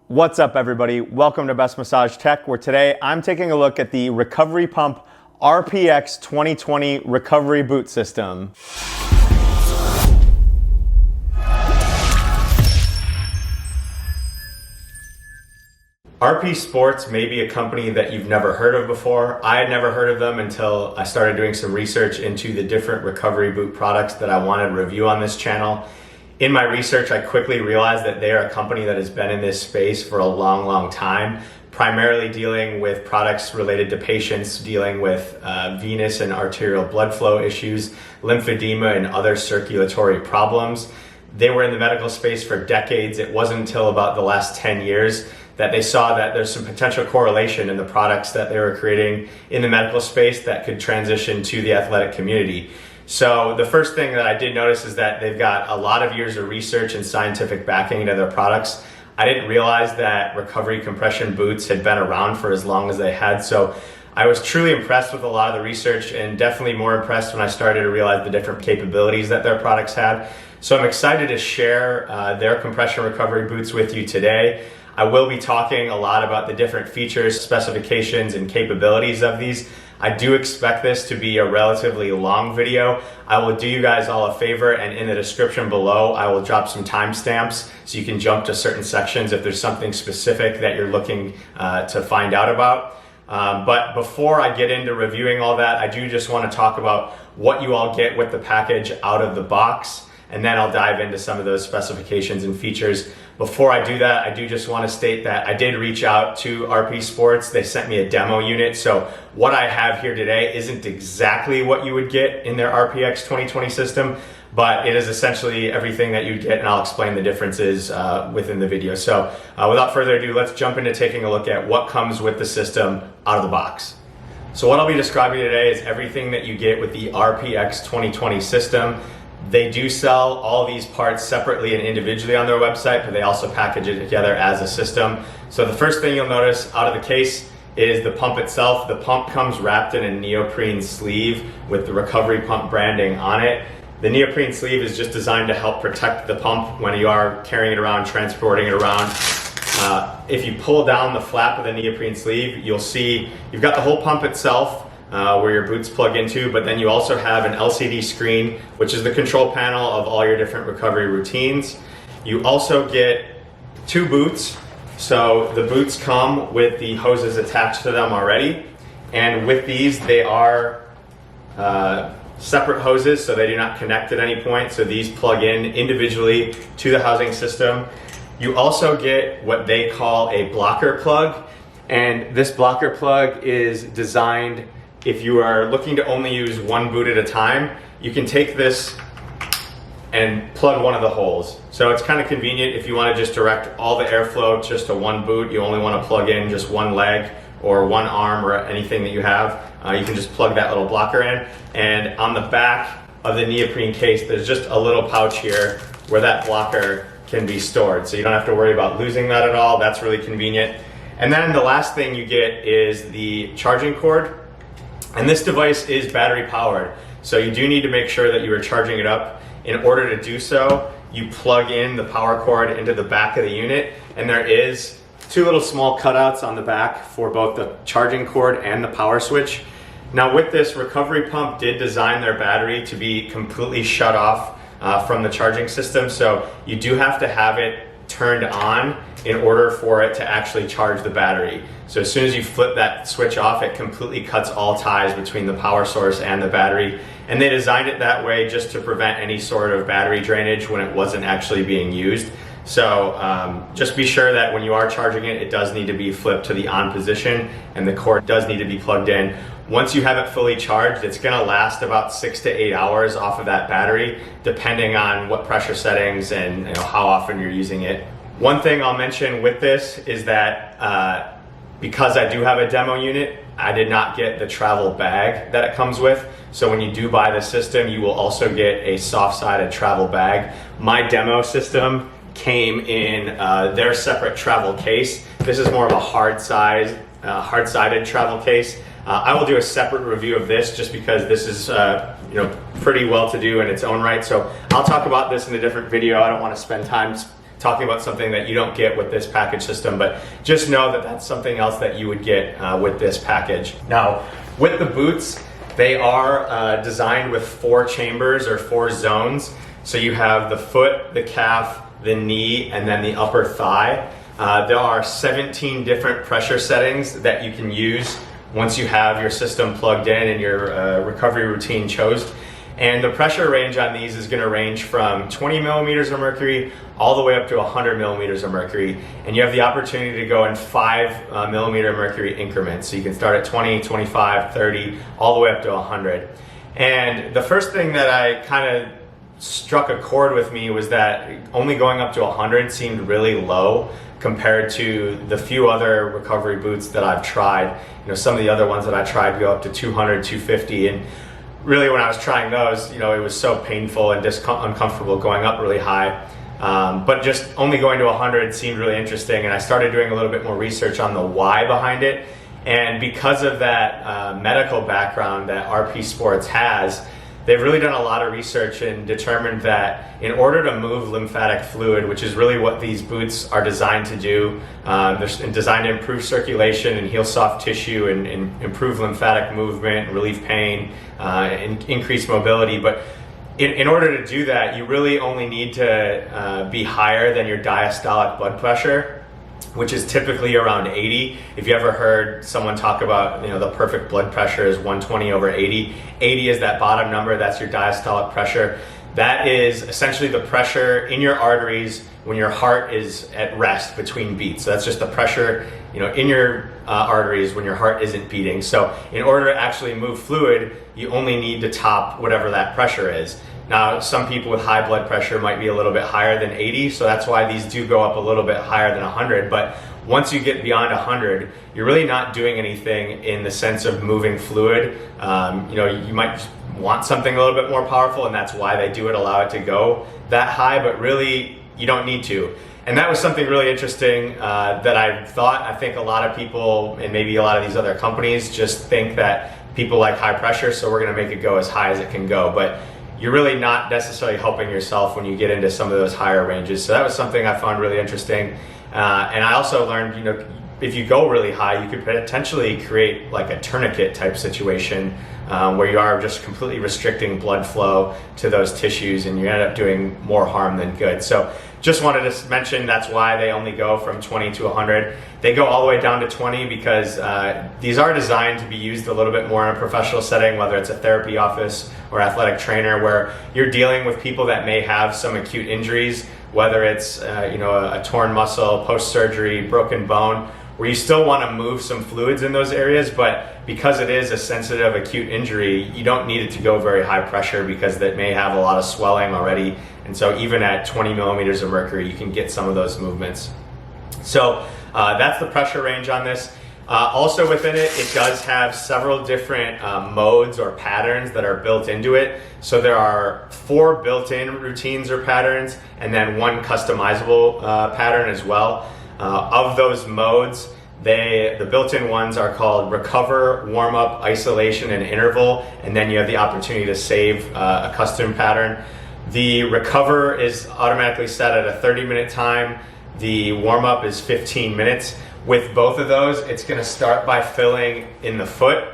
What's up, everybody? Welcome to Best Massage Tech, where today I'm taking a look at the Recovery Pump RPX 2020 Recovery Boot System. RP Sports may be a company that you've never heard of before. I had never heard of them until I started doing some research into the different recovery boot products that I wanted to review on this channel. In my research, I quickly realized that they are a company that has been in this space for a long time, primarily dealing with products related to patients dealing with venous and arterial blood flow issues, lymphedema, and other circulatory problems. They were in the medical space for decades. It wasn't until about the last 10 years that they saw that there's some potential correlation in the products that they were creating in the medical space that could transition to the athletic community. So the first thing that I did notice is that they've got a lot of years of research and scientific backing into their products. I didn't realize that recovery compression boots had been around for as long as they had. So I was truly impressed with a lot of the research, and definitely more impressed when I started to realize the different capabilities that their products had. So I'm excited to share their compression recovery boots with you today. I will be talking a lot about the different features, specifications, and capabilities of these. I do expect this to be a relatively long video. I will do you guys all a favor, and in the description below, I will drop some timestamps so you can jump to certain sections if there's something specific that you're looking to find out about. But before I get into reviewing all that, I do just want to talk about what you all get with the package out of the box, and then I'll dive into some of those specifications and features. Before I do that, I do just want to state that I did reach out to RP Sports. They sent me a demo unit. So what I have here today isn't exactly what you would get in their RPX 2020 system, but it is essentially everything that you'd get, and I'll explain the differences within the video. So without further ado, let's jump into taking a look at what comes with the system out of the box. So what I'll be describing today is everything that you get with the RPX 2020 system. They do sell all these parts separately and individually on their website, but they also package it together as a system. So the first thing you'll notice out of the case is the pump itself. The pump comes wrapped in a neoprene sleeve with the Recovery Pump branding on it. The neoprene sleeve is just designed to help protect the pump when you are carrying it around, transporting it around. If you pull down the flap of the neoprene sleeve, you'll see you've got the whole pump itself, where your boots plug into, but then you also have an LCD screen, which is the control panel of all your different recovery routines. You also get two boots. So the boots come with the hoses attached to them already. And with these, they are separate hoses, so they do not connect at any point. So these plug in individually to the housing system. You also get what they call a blocker plug. And this blocker plug is designed, if you are looking to only use one boot at a time, you can take this and plug one of the holes. So it's kind of convenient if you want to just direct all the airflow just to one boot. You only want to plug in just one leg or one arm or anything that you have. You can just plug that little blocker in. And on the back of the neoprene case, there's just a little pouch here where that blocker can be stored. So you don't have to worry about losing that at all. That's really convenient. And then the last thing you get is the charging cord. And this device is battery powered, so you do need to make sure that you are charging it up. In order to do so, you plug in the power cord into the back of the unit, and there is two little small cutouts on the back for both the charging cord and the power switch. Now with this, Recovery Pump did design their battery to be completely shut off from the charging system, so you do have to have it turned on in order for it to actually charge the battery. So as soon as you flip that switch off, it completely cuts all ties between the power source and the battery. And they designed it that way just to prevent any sort of battery drainage when it wasn't actually being used. So just be sure that when you are charging it, it does need to be flipped to the on position, and the cord does need to be plugged in. Once you have it fully charged, it's gonna last about 6 to 8 hours off of that battery, depending on what pressure settings and how often you're using it. One thing I'll mention with this is that because I do have a demo unit, I did not get the travel bag that it comes with. So when you do buy the system, you will also get a soft-sided travel bag. My demo system came in their separate travel case. This is more of a hard-sided travel case. I will do a separate review of this just because this is pretty well to do in its own right. So I'll talk about this in a different video. I don't want to spend time talking about something that you don't get with this package system, but just know that that's something else that you would get with this package. Now, with the boots, they are designed with 4 chambers or 4 zones. So you have the foot, the calf, the knee, and then the upper thigh. There are 17 different pressure settings that you can use once you have your system plugged in and your recovery routine chosen. And the pressure range on these is going to range from 20 millimeters of mercury all the way up to 100 millimeters of mercury. And you have the opportunity to go in 5 millimeter mercury increments. So you can start at 20, 25, 30, all the way up to 100. And the first thing that I kind of struck a chord with me was that only going up to 100 seemed really low compared to the few other recovery boots that I've tried. You know, some of the other ones that I tried go up to 200, 250, and really when I was trying those, you know, it was so painful and uncomfortable going up really high. But just only going to 100 seemed really interesting, and I started doing a little bit more research on the why behind it. And because of that medical background that RP Sports has, they've really done a lot of research and determined that in order to move lymphatic fluid, which is really what these boots are designed to do, they're designed to improve circulation and heal soft tissue and improve lymphatic movement, relieve pain, and increase mobility. But in order to do that, you really only need to be higher than your diastolic blood pressure, which is typically around 80. If you ever heard someone talk about, you know, the perfect blood pressure is 120 over 80. 80 is that bottom number, that's your diastolic pressure. That is essentially the pressure in your arteries when your heart is at rest between beats. So that's just the pressure, you know, in your arteries when your heart isn't beating. So in order to actually move fluid, you only need to top whatever that pressure is. Now, some people with high blood pressure might be a little bit higher than 80, so that's why these do go up a little bit higher than 100. But once you get beyond 100, you're really not doing anything in the sense of moving fluid. You know, you might want something a little bit more powerful, and that's why they do it, allow it to go that high, but really, you don't need to. And that was something really interesting that I think a lot of people, and maybe a lot of these other companies, just think that people like high pressure, so we're gonna make it go as high as it can go. But you're really not necessarily helping yourself when you get into some of those higher ranges. So that was something I found really interesting. And I also learned, you know, if you go really high, you could potentially create like a tourniquet type situation where you are just completely restricting blood flow to those tissues and you end up doing more harm than good. So just wanted to mention that's why they only go from 20 to 100. They go all the way down to 20 because these are designed to be used a little bit more in a professional setting, whether it's a therapy office or athletic trainer, where you're dealing with people that may have some acute injuries, whether it's you know, a torn muscle, post-surgery, broken bone, where you still want to move some fluids in those areas, but because it is a sensitive acute injury, you don't need it to go very high pressure because that may have a lot of swelling already. And so even at 20 millimeters of mercury, you can get some of those movements. So that's the pressure range on this. Also within it, it does have several different modes or patterns that are built into it. So there are 4 built-in routines or patterns, and then 1 customizable pattern as well. Of those modes, the built-in ones are called recover, warm-up, isolation, and interval, and then you have the opportunity to save a custom pattern. The recover is automatically set at a 30-minute time. The warm-up is 15 minutes. With both of those, it's going to start by filling in the foot.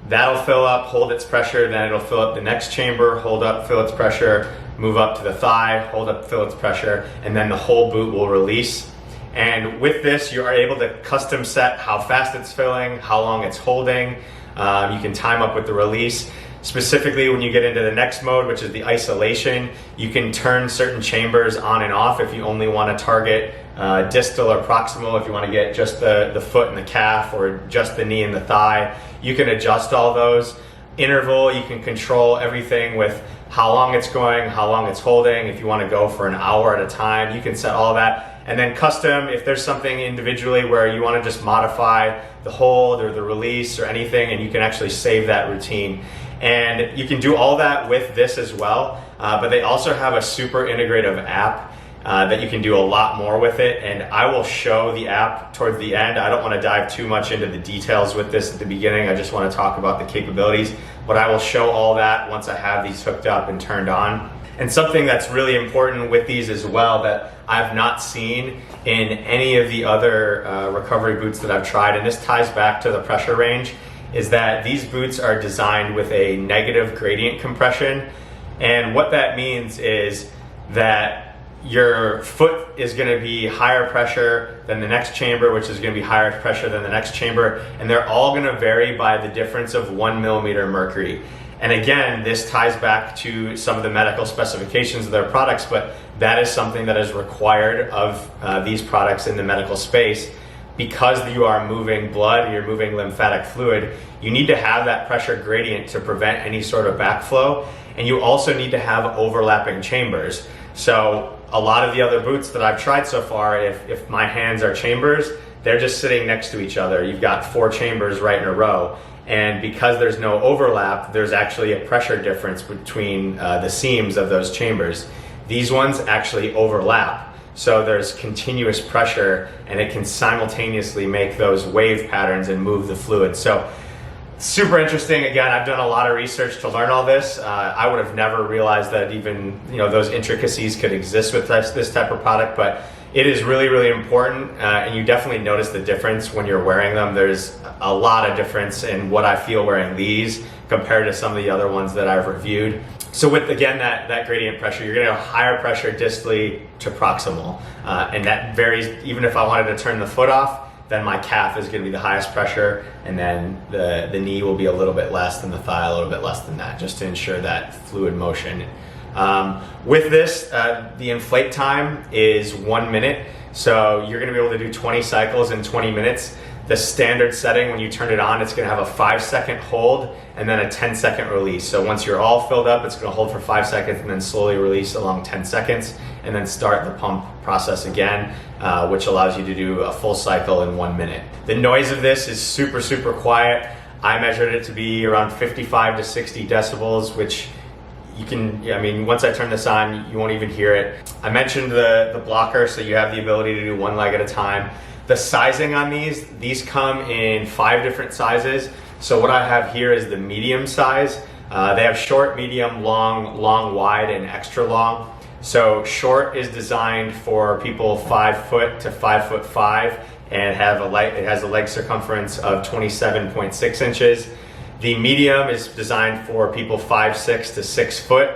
That'll fill up, hold its pressure, then it'll fill up the next chamber, hold up, fill its pressure, move up to the thigh, hold up, fill its pressure, and then the whole boot will release. And with this, you are able to custom set how fast it's filling, how long it's holding. You can time up with the release. Specifically, when you get into the next mode, which is the isolation, you can turn certain chambers on and off if you only want to target distal or proximal, if you want to get just the foot and the calf, or just the knee and the thigh. You can adjust all those. Interval, you can control everything with how long it's going, how long it's holding. If you want to go for an hour at a time, you can set all that. And then custom, if there's something individually where you want to just modify the hold or the release or anything, and you can actually save that routine. And you can do all that with this as well, but they also have a super integrative app that you can do a lot more with it, and I will show the app towards the end. I don't want to dive too much into the details with this at the beginning. I just want to talk about the capabilities, but I will show all that once I have these hooked up and turned on. And something that's really important with these as well that I've not seen in any of the other recovery boots that I've tried, and this ties back to the pressure range, is that these boots are designed with a negative gradient compression. And what that means is that your foot is going to be higher pressure than the next chamber, which is going to be higher pressure than the next chamber, and they're all going to vary by the difference of 1 millimeter mercury. And again, this ties back to some of the medical specifications of their products, but that is something that is required of these products in the medical space. Because you are moving blood, you're moving lymphatic fluid, you need to have that pressure gradient to prevent any sort of backflow, and you also need to have overlapping chambers. So a lot of the other boots that I've tried so far, if my hands are chambers, they're just sitting next to each other. You've got 4 chambers right in a row. And because there's no overlap, there's actually a pressure difference between the seams of those chambers. These ones actually overlap. So there's continuous pressure, and it can simultaneously make those wave patterns and move the fluid. So super interesting. Again, I've done a lot of research to learn all this. I would have never realized that even those intricacies could exist with this type of product, but it is really, really important, and you definitely notice the difference when you're wearing them. There's a lot of difference in what I feel wearing these compared to some of the other ones that I've reviewed. So with, again, that gradient pressure, you're gonna have higher pressure distally to proximal, and that varies. Even if I wanted to turn the foot off, then my calf is gonna be the highest pressure, and then the knee will be a little bit less than the thigh, a little bit less than that, just to ensure that fluid motion. With this, the inflate time is 1 minute. So you're gonna be able to do 20 cycles in 20 minutes. The standard setting, when you turn it on, it's gonna have a 5-second hold and then a 10-second release. So once you're all filled up, it's gonna hold for 5 seconds and then slowly release along 10 seconds and then start the pump process again, which allows you to do a full cycle in 1 minute. The noise of this is super, super quiet. I measured it to be around 55 to 60 decibels, which once I turn this on, you won't even hear it. I mentioned the blocker, so you have the ability to do one leg at a time. The sizing on these come in 5 different sizes. So what I have here is the medium size. They have short, medium, long, wide, and extra long. So short is designed for people 5 foot to 5'5" and it has a leg circumference of 27.6 inches. The medium is designed for people 5'6" to 6 foot,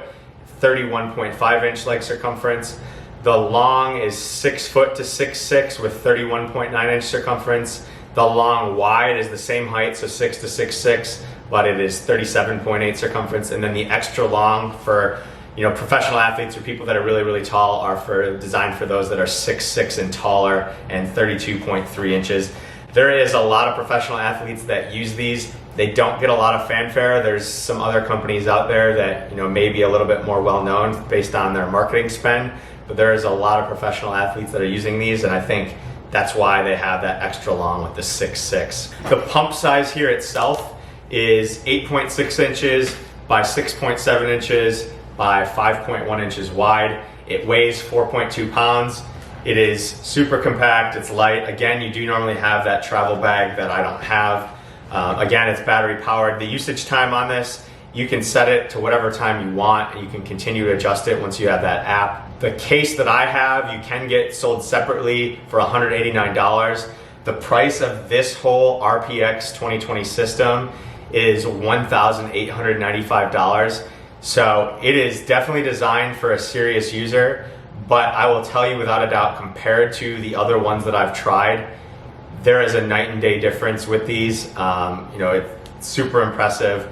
31.5 inch leg circumference. The long is 6 foot to 6'6" with 31.9 inch circumference. The long wide is the same height, so 6 to 6'6", but it is 37.8 circumference. And then the extra long for professional athletes or people that are really, really tall are designed for those that are 6'6" and taller and 32.3 inches. There is a lot of professional athletes that use these. They don't get a lot of fanfare. There's some other companies out there that may be a little bit more well known based on their marketing spend, but there is a lot of professional athletes that are using these, and I think that's why they have that extra long with the 6'6". The pump size here itself is 8.6 inches by 6.7 inches by 5.1 inches wide. It weighs 4.2 pounds. It is super compact, it's light. Again, you do normally have that travel bag that I don't have. Again, it's battery powered. The usage time on this, you can set it to whatever time you want, and you can continue to adjust it once you have that app. The case that I have, you can get sold separately for $189. The price of this whole RPX 2020 system is $1,895. So it is definitely designed for a serious user. But I will tell you without a doubt, compared to the other ones that I've tried, there is a night and day difference with these. It's super impressive.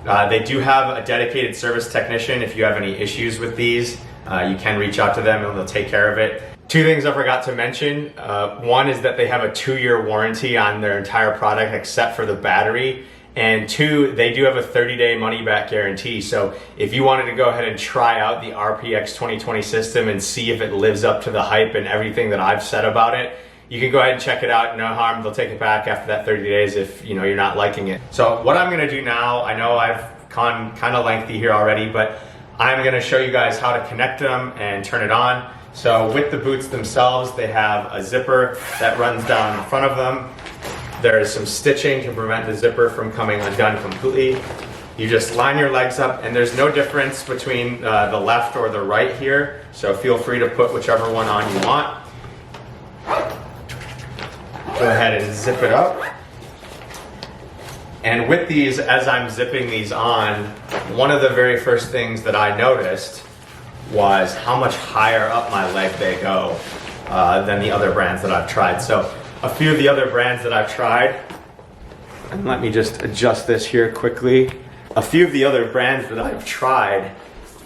They do have a dedicated service technician. If you have any issues with these, you can reach out to them and they'll take care of it. 2 things I forgot to mention. One is that they have a 2-year warranty on their entire product except for the battery. And 2, they do have a 30-day money-back guarantee. So if you wanted to go ahead and try out the RPX 2020 system and see if it lives up to the hype and everything that I've said about it, you can go ahead and check it out. No harm. They'll take it back after that 30 days if you're not liking it. So what I'm going to do now, I know I've gone kind of lengthy here already, but I'm going to show you guys how to connect them and turn it on. So with the boots themselves, they have a zipper that runs down in front of them. There is some stitching to prevent the zipper from coming undone completely. You just line your legs up, and there's no difference between the left or the right here, so feel free to put whichever one on you want. Go ahead and zip it up. And with these, as I'm zipping these on, one of the very first things that I noticed was how much higher up my leg they go than the other brands that I've tried. So a few of the other brands that I've tried, and let me just adjust this here quickly. A few of the other brands that I've tried,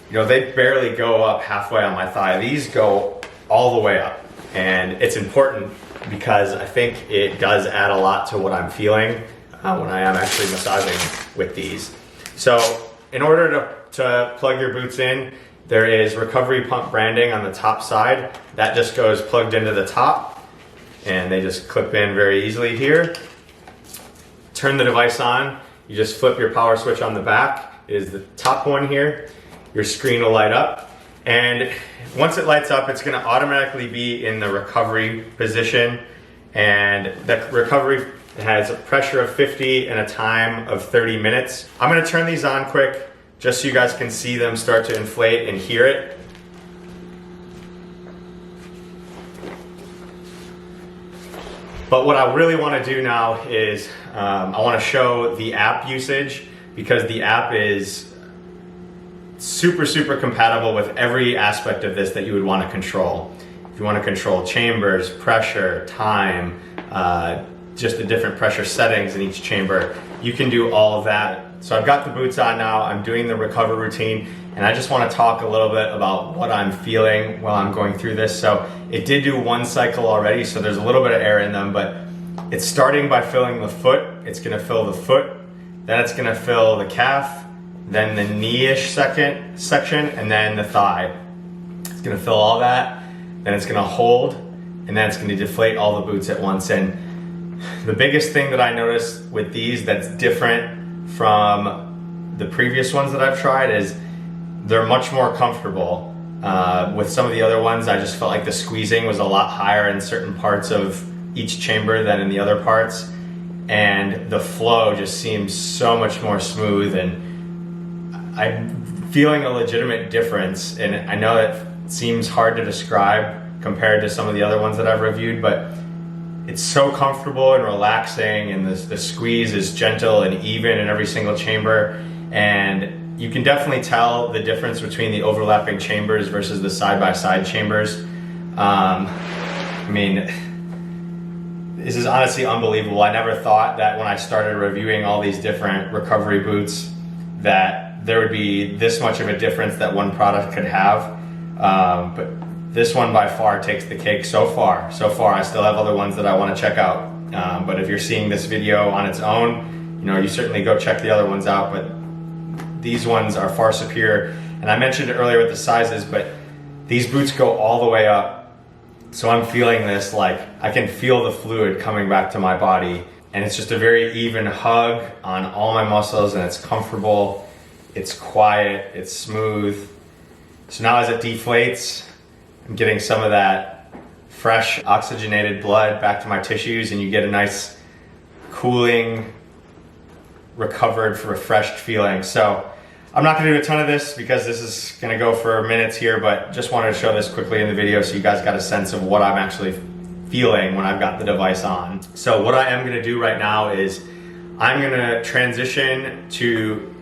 you know, they barely go up halfway on my thigh. These go all the way up. And it's important because I think it does add a lot to what I'm feeling when I am actually massaging with these. So in order to plug your boots in, there is Recovery Pump branding on the top side. That just goes plugged into the top, and they just clip in very easily here. Turn the device on. You just flip your power switch on the back. It is the top one here. Your screen will light up. And once it lights up, it's gonna automatically be in the recovery position. And the recovery has a pressure of 50 and a time of 30 minutes. I'm gonna turn these on quick, just so you guys can see them start to inflate and hear it. But what I really want to do now is I want to show the app usage, because the app is super compatible with every aspect of this that you would want to control. If you want to control chambers, pressure, time, just the different pressure settings in each chamber, you can do all of that. So I've got the boots on now, I'm doing the recover routine, and I just want to talk a little bit about what I'm feeling while I'm going through this. So it did do one cycle already, so there's a little bit of air in them, but it's starting by filling the foot. It's going to fill the foot, then it's going to fill the calf, then the knee-ish section, and then the thigh. It's going to fill all that, then it's going to hold, and then it's going to deflate all the boots at once. And the biggest thing that I noticed with these that's different from the previous ones that I've tried is they're much more comfortable. With some of the other ones, I just felt like the squeezing was a lot higher in certain parts of each chamber than in the other parts, and the flow just seems so much more smooth, and I'm feeling a legitimate difference. And I know that seems hard to describe compared to some of the other ones that I've reviewed, but it's so comfortable and relaxing, and the squeeze is gentle and even in every single chamber. And you can definitely tell the difference between the overlapping chambers versus the side-by-side chambers. I mean, this is honestly unbelievable. I never thought that when I started reviewing all these different recovery boots that there would be this much of a difference that one product could have. But this one by far takes the cake so far. I still have other ones that I want to check out. But if you're seeing this video on its own, you know, you certainly go check the other ones out. But these ones are far superior. And I mentioned it earlier with the sizes, but these boots go all the way up. So I'm feeling this, like I can feel the fluid coming back to my body. And it's just a very even hug on all my muscles, and it's comfortable, it's quiet, it's smooth. So now as it deflates, I'm getting some of that fresh oxygenated blood back to my tissues, and you get a nice cooling, recovered, refreshed feeling. So I'm not gonna do a ton of this because this is gonna go for minutes here, but just wanted to show this quickly in the video so you guys got a sense of what I'm actually feeling when I've got the device on. So what I am gonna do right now is I'm gonna transition to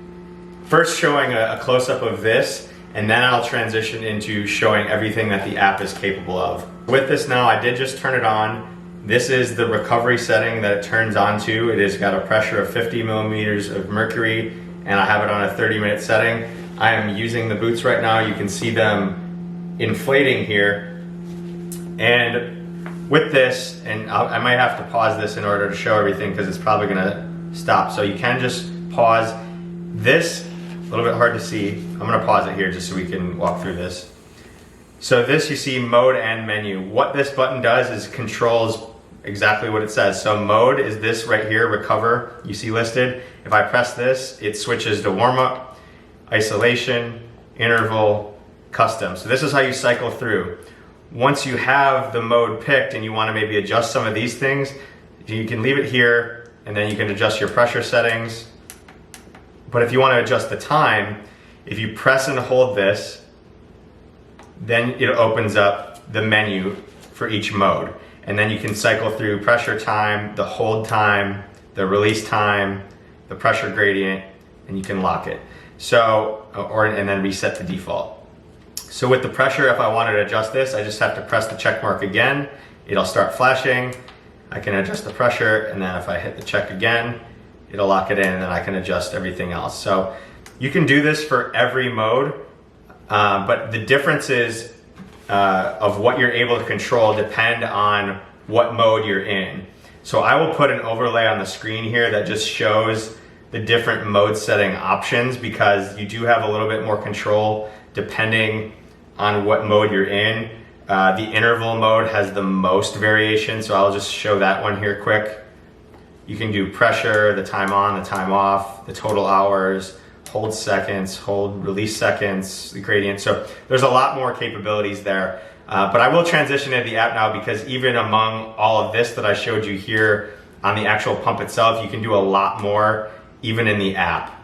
first showing a close-up of this, and then I'll transition into showing everything that the app is capable of. With this now, I did just turn it on. This is the recovery setting that it turns on to. It has got a pressure of 50 millimeters of mercury, and I have it on a 30-minute setting. I am using the boots right now. You can see them inflating here. And with this, and I might have to pause this in order to show everything because it's probably gonna stop. So you can just pause this. A little bit hard to see. I'm gonna pause it here just so we can walk through this. So this, you see mode and menu. What this button does is controls exactly what it says. So mode is this right here, recover, you see listed. If I press this, it switches to warm up, isolation, interval, custom. So this is how you cycle through. Once you have the mode picked and you wanna maybe adjust some of these things, you can leave it here, and then you can adjust your pressure settings. But if you want to adjust the time, if you press and hold this, then it opens up the menu for each mode. And then you can cycle through pressure time, the hold time, the release time, the pressure gradient, and you can lock it. So, and then reset the default. So with the pressure, if I wanted to adjust this, I just have to press the check mark again. It'll start flashing. I can adjust the pressure, and then if I hit the check again, it'll lock it in, and then I can adjust everything else. So you can do this for every mode, but the differences of what you're able to control depend on what mode you're in. So I will put an overlay on the screen here that just shows the different mode setting options, because you do have a little bit more control depending on what mode you're in. The interval mode has the most variation, so I'll just show that one here quick. You can do pressure, the time on, the time off, the total hours, hold seconds, hold release seconds, the gradient. So there's a lot more capabilities there. But I will transition into the app now, because even among all of this that I showed you here on the actual pump itself, you can do a lot more even in the app.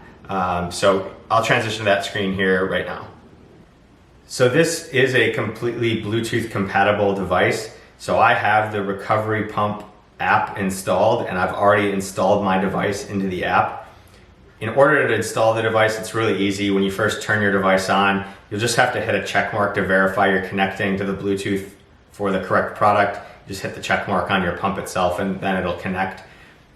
So I'll transition to that screen here right now. So this is a completely Bluetooth compatible device. So I have the Recovery Pump app installed, and I've already installed my device into the app. In order to install the device, it's really easy. When you first turn your device on, you'll just have to hit a check mark to verify you're connecting to the Bluetooth for the correct product. Just hit the check mark on your pump itself, and then it'll connect.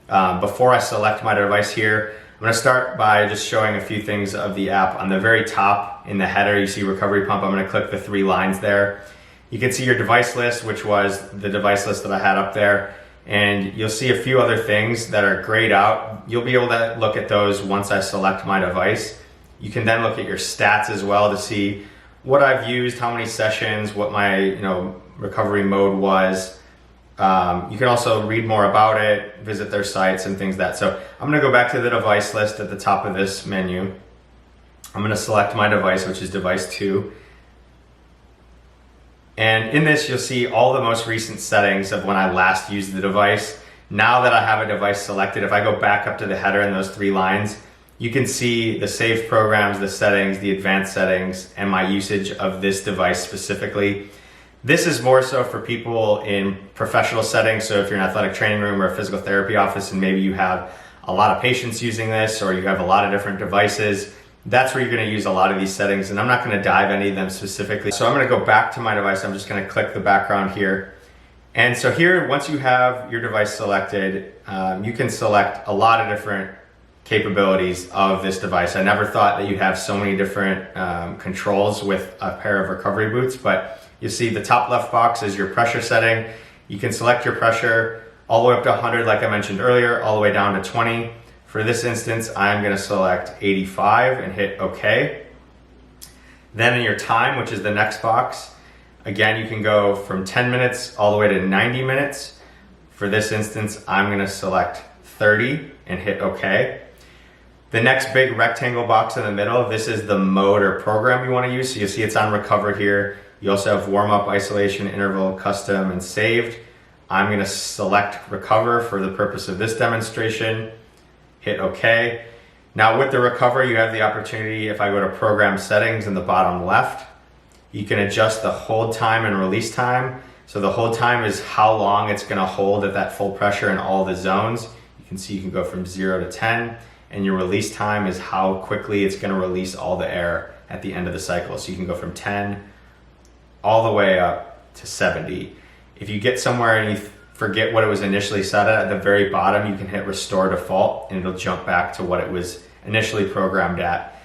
Before I select my device here, I'm going to start by just showing a few things of the app. On the very top in the header, you see Recovery Pump. I'm going to click the 3 lines there. You can see your device list, which was the device list that I had up there. And you'll see a few other things that are grayed out. You'll be able to look at those once I select my device. You can then look at your stats as well to see what I've used, how many sessions, what my recovery mode was. You can also read more about it, visit their sites and things like that. So I'm gonna go back to the device list at the top of this menu. I'm gonna select my device, which is device 2. And in this, you'll see all the most recent settings of when I last used the device. Now that I have a device selected, if I go back up to the header in those 3 lines, you can see the saved programs, the settings, the advanced settings, and my usage of this device specifically. This is more so for people in professional settings. So if you're in an athletic training room or a physical therapy office, and maybe you have a lot of patients using this, or you have a lot of different devices, that's where you're going to use a lot of these settings, and I'm not going to dive any of them specifically. So I'm going to go back to my device. I'm just going to click the background here. And so here, once you have your device selected, you can select a lot of different capabilities of this device. I never thought that you'd have so many different controls with a pair of recovery boots, but you see the top left box is your pressure setting. You can select your pressure all the way up to 100, like I mentioned earlier, all the way down to 20. For this instance, I'm going to select 85 and hit OK. Then in your time, which is the next box, again, you can go from 10 minutes all the way to 90 minutes. For this instance, I'm going to select 30 and hit OK. The next big rectangle box in the middle, this is the mode or program you want to use. So you'll see it's on Recover here. You also have warm up, isolation, interval, custom, and saved. I'm going to select Recover for the purpose of this demonstration. Hit OK. Now with the Recover, you have the opportunity, if I go to program settings in the bottom left, you can adjust the hold time and release time. So the hold time is how long it's going to hold at that full pressure in all the zones. You can see you can go from 0 to 10, and your release time is how quickly it's going to release all the air at the end of the cycle. So you can go from 10 all the way up to 70. If you get somewhere and you forget what it was initially set at the very bottom, you can hit restore default and it'll jump back to what it was initially programmed at.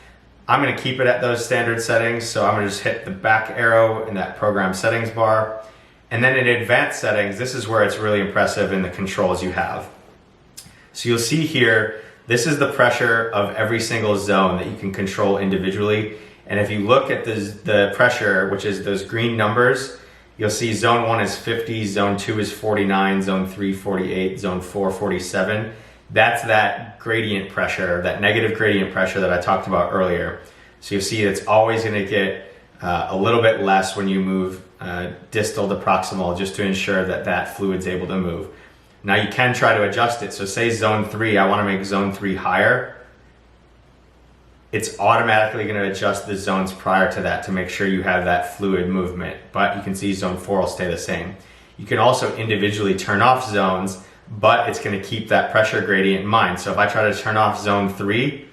I'm going to keep it at those standard settings, so I'm going to just hit the back arrow in that program settings bar. And then in advanced settings, this is where it's really impressive in the controls you have. So you'll see here, this is the pressure of every single zone that you can control individually. And if you look at the pressure, which is those green numbers, you'll see zone 1 is 50, zone 2 is 49, zone 3 48, zone 4 47. That's that gradient pressure, that negative gradient pressure that I talked about earlier. So you'll see it's always going to get a little bit less when you move distal to proximal, just to ensure that that fluid's able to move. Now you can try to adjust it. So say zone 3, I want to make zone 3 higher. it's automatically going to adjust the zones prior to that to make sure you have that fluid movement. But you can see zone 4 will stay the same. You can also individually turn off zones, but it's going to keep that pressure gradient in mind. So if I try to turn off zone 3,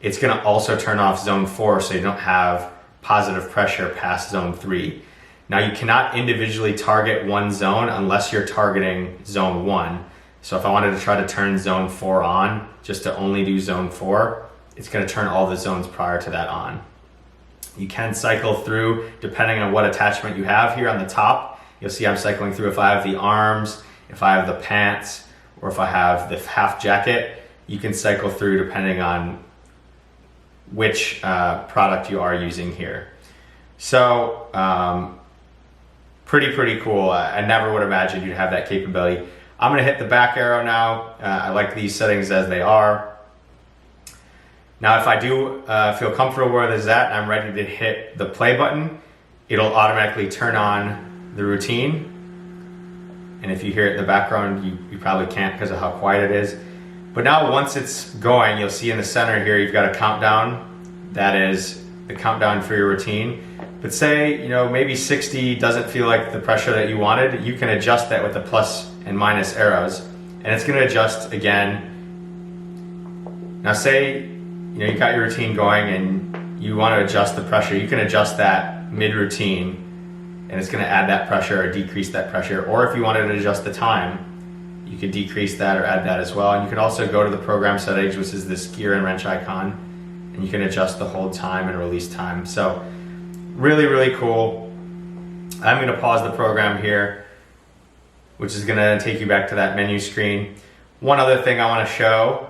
it's going to also turn off zone 4 so you don't have positive pressure past zone 3. Now you cannot individually target one zone unless you're targeting zone 1. So if I wanted to try to turn zone 4 on just to only do zone 4, it's going to turn all the zones prior to that on. You can cycle through depending on what attachment you have. Here on the top, you'll see I'm cycling through if I have the arms, if I have the pants, or if I have the half jacket. You can cycle through depending on which product you are using here. So pretty cool. I never would imagine you'd have that capability. I'm gonna hit the back arrow now. I like these settings as they are. Now if I do feel comfortable where this is at and I'm ready to hit the play button, it'll automatically turn on the routine. And if you hear it in the background, you probably can't because of how quiet it is. But now once it's going, you'll see in the center here, you've got a countdown. That is the countdown for your routine. But say, maybe 60 doesn't feel like the pressure that you wanted, you can adjust that with the plus and minus arrows. And it's gonna adjust again. Now say, you got your routine going and you want to adjust the pressure, you can adjust that mid-routine and it's going to add that pressure or decrease that pressure. Or if you wanted to adjust the time, you could decrease that or add that as well. And you can also go to the program settings, which is this gear and wrench icon, and you can adjust the hold time and release time. So really cool. I'm going to pause the program here, which is going to take you back to that menu screen. One other thing I want to show,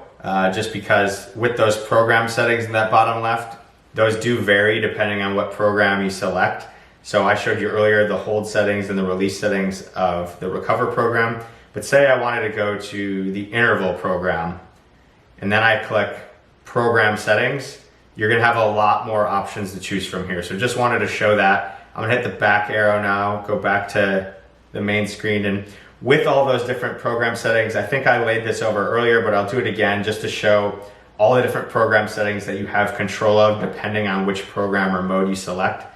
just because with those program settings in that bottom left, those do vary depending on what program you select. So I showed you earlier the hold settings and the release settings of the Recover program. But say I wanted to go to the interval program and then I click program settings, you're gonna have a lot more options to choose from here. So just wanted to show that. I'm gonna hit the back arrow now, go back to the main screen, and with all those different program settings, I think I laid this over earlier, but I'll do it again just to show all the different program settings that you have control of depending on which program or mode you select.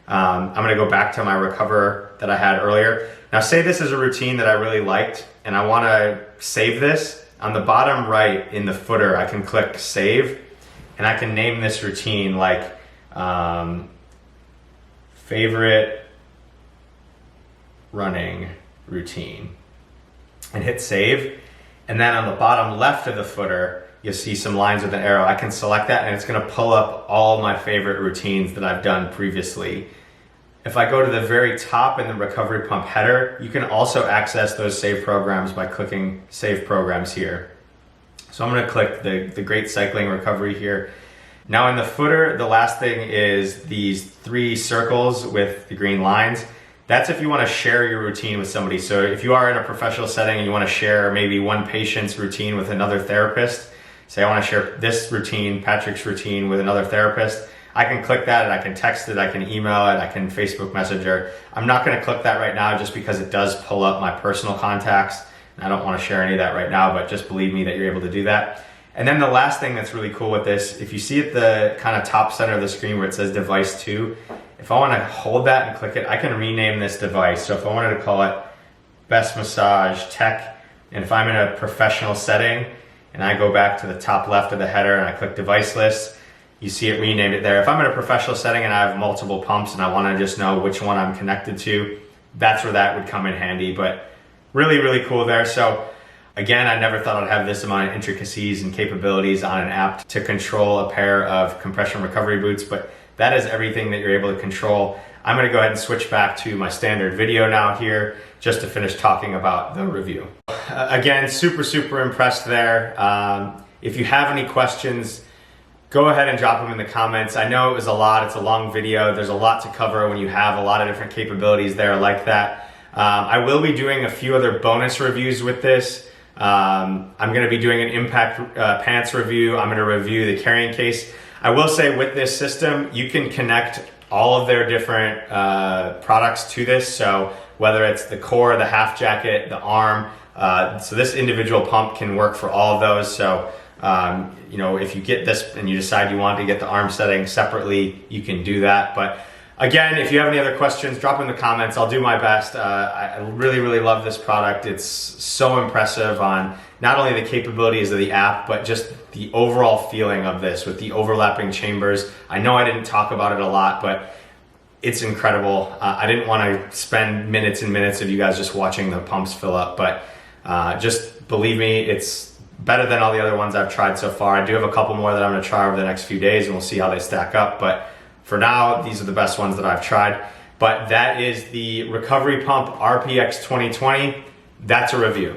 I'm gonna go back to my Recover that I had earlier. Now say this is a routine that I really liked and I wanna save this. On the bottom right in the footer, I can click save and I can name this routine like favorite running routine and hit save. And then on the bottom left of the footer, you'll see some lines with an arrow. I can select that and it's gonna pull up all my favorite routines that I've done previously. If I go to the very top in the Recovery Pump header, you can also access those save programs by clicking Save Programs here. So I'm gonna click the Great Cycling Recovery here. Now in the footer, the last thing is these 3 circles with the green lines. That's if you want to share your routine with somebody. So if you are in a professional setting and you want to share maybe one patient's routine with another therapist, say I want to share this routine, Patrick's routine, with another therapist, I can click that and I can text it, I can email it, I can Facebook Messenger. I'm not going to click that right now just because it does pull up my personal contacts. And I don't want to share any of that right now, but just believe me that you're able to do that. And then the last thing that's really cool with this, if you see at the kind of top center of the screen where it says device 2, if I want to hold that and click it, I can rename this device. So if I wanted to call it Best Massage Tech, and if I'm in a professional setting and I go back to the top left of the header and I click device list, you see it renamed it there. If I'm in a professional setting and I have multiple pumps and I want to just know which one I'm connected to, that's where that would come in handy. But really cool there. So again, I never thought I'd have this amount of intricacies and capabilities on an app to control a pair of compression recovery boots, but that is everything that you're able to control. I'm gonna go ahead and switch back to my standard video now here just to finish talking about the review. Again, super impressed there. If you have any questions, go ahead and drop them in the comments. I know it was a lot, it's a long video. There's a lot to cover when you have a lot of different capabilities there like that. I will be doing a few other bonus reviews with this. I'm gonna be doing an impact pants review. I'm gonna review the carrying case. I will say with this system, you can connect all of their different products to this. So whether it's the core, the half jacket, the arm, so this individual pump can work for all of those. So You know, if you get this and you decide you want to get the arm setting separately, you can do that. But again, if you have any other questions, drop in the comments. I'll do my best. I really, really love this product. It's so impressive on not only the capabilities of the app, but just the overall feeling of this with the overlapping chambers. I know I didn't talk about it a lot, but it's incredible. I didn't want to spend minutes and minutes of you guys just watching the pumps fill up, but just believe me, it's better than all the other ones I've tried so far. I do have a couple more that I'm going to try over the next few days, and we'll see how they stack up. But for now, these are the best ones that I've tried. But that is the Recovery Pump RPX 2020. That's a review.